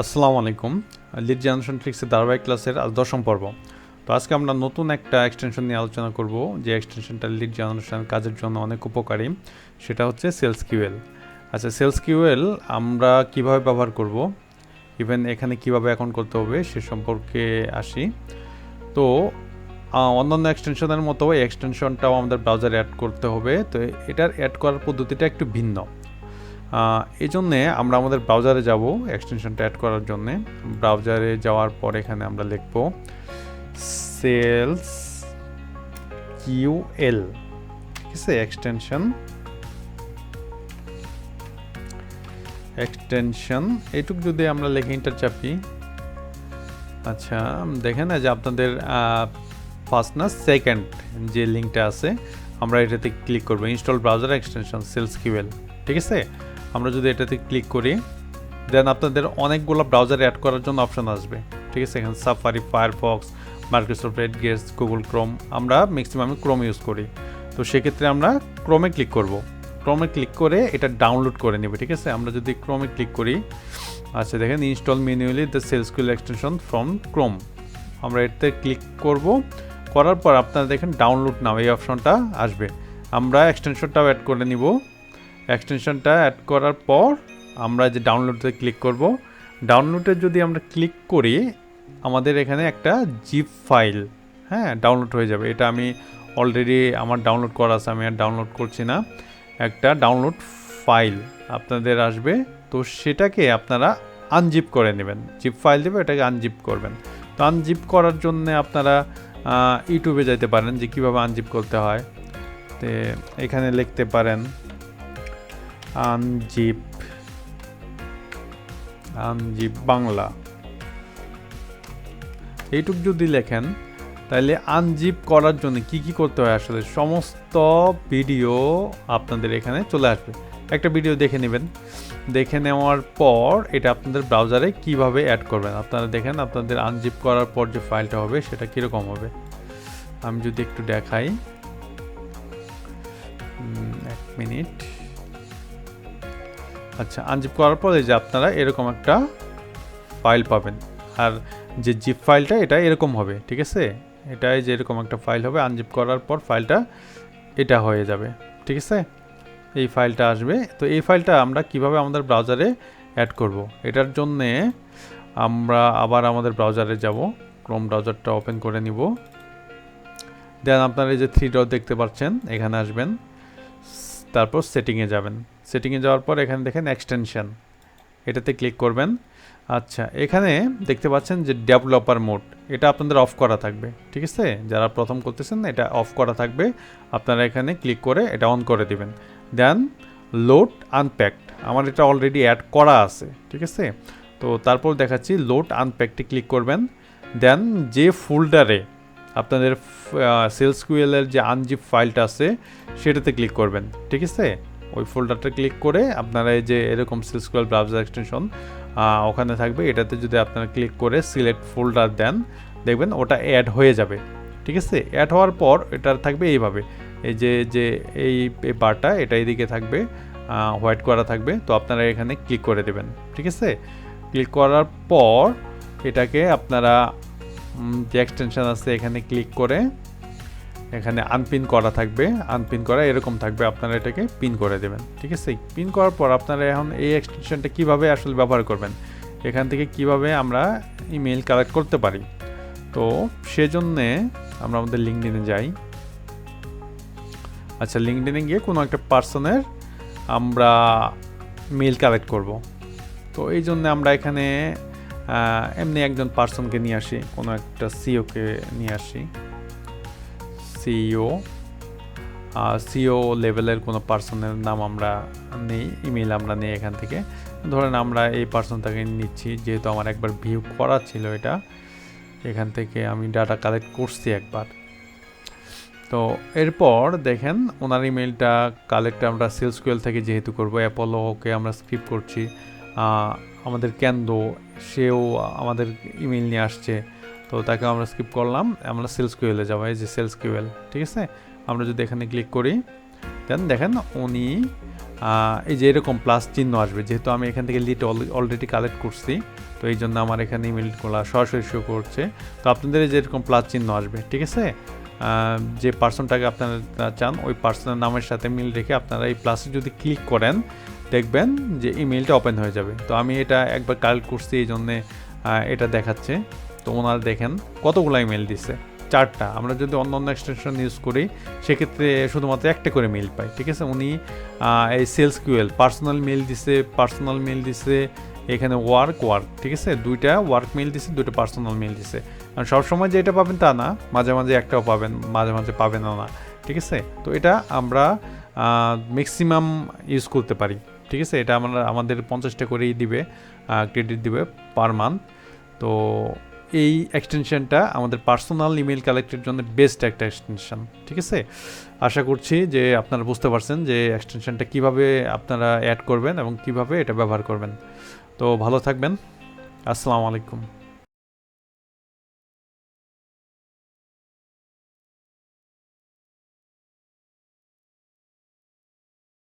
আসসালামু আলাইকুম। Lead generation ট্রিক্সের ধারাবাহিক ক্লাসের আজ 10ম পর্ব। তো আজকে আমরা নতুন একটা এক্সটেনশন নিয়ে আলোচনা করব, যে এক্সটেনশনটা লিড জেনারেশন কাজের জন্য অনেক উপকারী। সেটা হচ্ছে Salesql। আচ্ছা, Salesql আমরা কিভাবে ব্যবহার করব, ইভেন এখানে কিভাবে অ্যাকাউন্ট করতে হবে সে সম্পর্কে আসি। তো অন্যান্য এক্সটেনশনের মতো এই এক্সটেনশনটাও আমাদের ব্রাউজারে অ্যাড করতে হবে। তো এটার অ্যাড করার পদ্ধতিটা একটু ভিন্ন। এই জন্যে আমরা আমাদের ব্রাউজারে যাব এক্সটেনশনটা অ্যাড করার জন্যে। ব্রাউজারে যাওয়ার পর এখানে আমরা লিখব Salesql, ঠিক আছে, এক্সটেনশন এইটুক যদি আমরা লিখে এন্টার চাপি, আচ্ছা দেখেন যে আপনাদের ফার্স্ট না সেকেন্ড যে লিঙ্কটা আছে আমরা এটাতে ক্লিক করব, ইনস্টল ব্রাউজার এক্সটেনশন Salesql, ঠিক আছে। আমরা যদি এটাতে ক্লিক করি দেন আপনাদের অনেকগুলো ব্রাউজার অ্যাড করার জন্য অপশন আসবে, ঠিক আছে। এখানে safari, Firefox, Microsoft edge, Google Chrome, আমরা ম্যাক্সিমামে ক্রোম ইউজ করি। তো সেক্ষেত্রে আমরা ক্রোমে ক্লিক করব। ক্রোমে ক্লিক করে এটা ডাউনলোড করে নেবে, ঠিক আছে। আমরা যদি ক্রোমে ক্লিক করি, আচ্ছা দেখেন install manually the Salesql extension from Chrome, আমরা এটাতে ক্লিক করব। করার পর আপনারা দেখেন ডাউনলোড নাও এই অপশনটা আসবে। আমরা এক্সটেনশনটাও অ্যাড করে নিব। এক্সটেনশনটা অ্যাড করার পর আমরা যে ডাউনলোডে ক্লিক করব, ডাউনলোডে যদি আমরা ক্লিক করি আমাদের এখানে একটা জিপ ফাইল ডাউনলোড হয়ে যাবে। এটা আমি অলরেডি আমার ডাউনলোড করা আছে, আমি আর ডাউনলোড করছি না। একটা ডাউনলোড ফাইল আপনাদের আসবে, তো সেটাকে আপনারা আনজিপ করে নেবেন। জিপ ফাইল দেবে, এটাকে আনজিপ করবেন। তো আনজিপ করার জন্য আপনারা ইউটিউবে যাইতে পারেন যে কীভাবে আনজিপ করতে হয়। তো এখানে লিখতে পারেন আনজিপ বাংলা, এইটুক যদি লেখেন তাহলে আনজিপ করার জন্য কি কি করতে হয় আসলে সমস্ত ভিডিও আপনাদের এখানে চলে আসবে। একটা ভিডিও দেখে নেবেন, দেখে নেওয়ার পর এটা আপনাদের ব্রাউজারে কিভাবে অ্যাড করবেন আপনারা দেখেন। আপনাদের আনজিপ করার পর যে ফাইলটা হবে সেটা কীরকম হবে আমি যদি একটু দেখাই, এক মিনিট। আচ্ছা, আনজিপ করার পরে যে আপনারা এরকম একটা ফাইল পাবেন, আর যে জিপ ফাইলটা এটা এরকম হবে, ঠিক আছে। এটাই যে এরকম একটা ফাইল হবে, আনজিপ করার পর ফাইলটা এটা হয়ে যাবে, ঠিক আছে। এই ফাইলটা আসবে। তো এই ফাইলটা আমরা কিভাবে আমাদের ব্রাউজারে অ্যাড করব, এটার জন্যে আমরা আবার আমাদের ব্রাউজারে যাব, ক্রোম ব্রাউজারটা ওপেন করে নিব। দেন আপনারা এই যে 3 ডট দেখতে পাচ্ছেন, এখানে আসবেন, তারপর সেটিংয়ে যাবেন। সেটিংয়ে যাওয়ার পর এখানে দেখেন এক্সটেনশন, এটাতে ক্লিক করবেন। আচ্ছা, এখানে দেখতে পাচ্ছেন যে ডেভেলপার মোড, এটা আপনাদের অফ করা থাকবে, ঠিক আছে। যারা প্রথম করতেছেন এটা অফ করা থাকবে, আপনারা এখানে ক্লিক করে এটা অন করে দিবেন। দেন লোড আনপ্যাকড, আমার এটা অলরেডি অ্যাড করা আছে, ঠিক আছে। তো তারপর দেখাচ্ছি লোড আনপ্যাকডে ক্লিক করবেন। দেন যে ফোল্ডারে আপনাদের Salesql এর যে আনজিপ ফাইলটা আছে সেটাতে ক্লিক করবেন, ঠিক আছে। ওই ফোল্ডারটা ক্লিক করে আপনারা এই যে এরকম Salesql ব্রাউজার এক্সটেনশন ওখানে থাকবে, এটাতে যদি আপনারা ক্লিক করে সিলেক্ট ফোল্ডার দেন দেখবেন ওটা অ্যাড হয়ে যাবে, ঠিক আছে। অ্যাড হওয়ার পর এটা থাকবে এইভাবে, এই যে এই বারটা এটা এইদিকে থাকবে, হোয়াইট করা থাকবে। তো আপনারা এখানে ক্লিক করে দেবেন, ঠিক আছে। ক্লিক করার পর এটাকে আপনারা যে এক্সটেনশন আছে এখানে ক্লিক করে এখানে আনপিন করা থাকবে, আনপিন করা এরকম থাকবে, আপনারা এটাকে পিন করে দেবেন, ঠিক আছে। পিন করার পর আপনারা এখন এই এক্সটেনশনটা কিভাবে আসলে ব্যবহার করবেন, এখান থেকে কিভাবে আমরা ইমেল কালেক্ট করতে পারি। তো সেজন্যে আমরা আমাদের লিঙ্কডইনে যাই। আচ্ছা, লিঙ্কডইনে গিয়ে কোনো একটা পার্সনের আমরা মেল কালেক্ট করব। তো এই জন্য আমরা এখানে এমনি একজন পার্সনকে নিয়ে আসি, কোনো একটা সিওকে নিয়ে আসি, সিও লেভেলের কোনো পার্সনের নাম আমরা নেই, ইমেল আমরা নেই এখান থেকে। ধরেন আমরা এই পার্সনটাকে নিচ্ছি, যেহেতু আমার একবার ভিউ করা ছিল এটা, এখান থেকে আমি ডাটা কালেক্ট করছি একবার। তো এরপর দেখেন ওনার ইমেলটা কালেক্ট আমরা Salesql থেকে যেহেতু করবো, অ্যাপোলোকে আমরা স্ক্রিপ্ট করছি, আমাদের কেন্দ্র সেও আমাদের ইমেল নিয়ে আসছে, তো তাকে আমরা স্কিপ করলাম, আমরা Salesql যাবো, এই যে Salesql, ঠিক আছে। আমরা যদি এখানে ক্লিক করি দেন দেখেন উনি এই যে এরকম প্লাস চিহ্ন আসবে, যেহেতু আমি এখান থেকে লিড অলরেডি কালেক্ট করছি তো এই জন্য আমার এখানে ইমেলগুলো সরাসরি শো করছে। তো আপনাদের যেরকম প্লাস চিহ্ন আসবে, ঠিক আছে, যে পার্সনটাকে আপনারা চান ওই পার্সনের নামের সাথে মিল রেখে আপনারা এই প্লাসে যদি ক্লিক করেন দেখবেন যে ইমেলটা ওপেন হয়ে যাবে। তো আমি এটা একবার কালেক্ট করছি, এই জন্যে এটা দেখাচ্ছে। তো ওনারা দেখেন কতগুলো ইমেল দিচ্ছে, 4টা। আমরা যদি অন্য অন্য এক্সটেনশন ইউজ করি সেক্ষেত্রে শুধুমাত্র একটা করে মেল পাই, ঠিক আছে। উনি এই Salesql পার্সোনাল মেল দিছে, এখানে ওয়ার্ক, ঠিক আছে, 2টা ওয়ার্ক মেল দিছে, 2টা পার্সোনাল মেল দিছে। কারণ সবসময় যে এটা পাবেন তা না, মাঝে মাঝে একটাও পাবেন, মাঝে মাঝে পাবেন না, ঠিক আছে। তো এটা আমরা ম্যাক্সিমাম ইউজ করতে পারি, ঠিক আছে। এটা আমাদের 50টা করেই দিবে, ক্রেডিট দিবে পার মান্থ। তো এই এক্সটেনশনটা আমাদের পার্সোনাল ইমেল কালেক্টের জন্য বেস্ট একটা এক্সটেনশন, ঠিক আছে। আশা করছি যে আপনারা বুঝতে পারছেন যে এক্সটেনশনটা কিভাবে আপনারা অ্যাড করবেন এবং কিভাবে এটা ব্যবহার করবেন। তো ভালো থাকবেন, আসসালামু আলাইকুম।